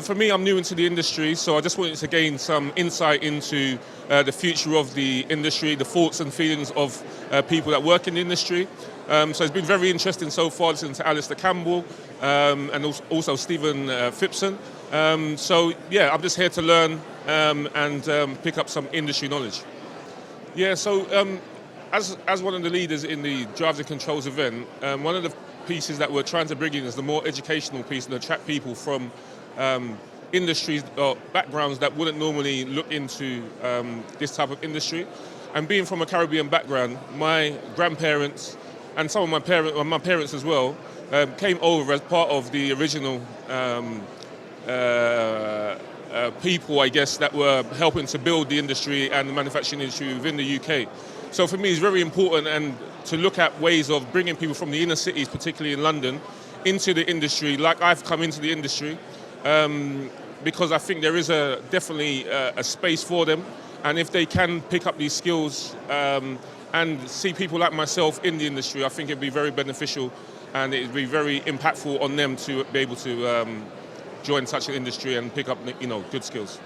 For me, I'm new into the industry, so I just wanted to gain some insight into the future of the industry, the thoughts and feelings of people that work in the industry. So it's been very interesting so far, listening to Alistair Campbell and also Stephen Phipson. So yeah, I'm just here to learn and pick up some industry knowledge. Yeah, so as one of the leaders in the Drives and Controls event, one of the pieces that we're trying to bring in is the more educational piece and attract people from industries or backgrounds that wouldn't normally look into this type of industry. And being from a Caribbean background, my grandparents and some of my parents as well, came over as part of the original people, I guess, that were helping to build the industry and the manufacturing industry within the UK. So for me, it's very important and to look at ways of bringing people from the inner cities, particularly in London, into the industry, like I've come into the industry, because I think there is definitely a space for them. And if they can pick up these skills and see people like myself in the industry, I think it'd be very beneficial and it'd be very impactful on them to be able to join such an industry and pick up, good skills.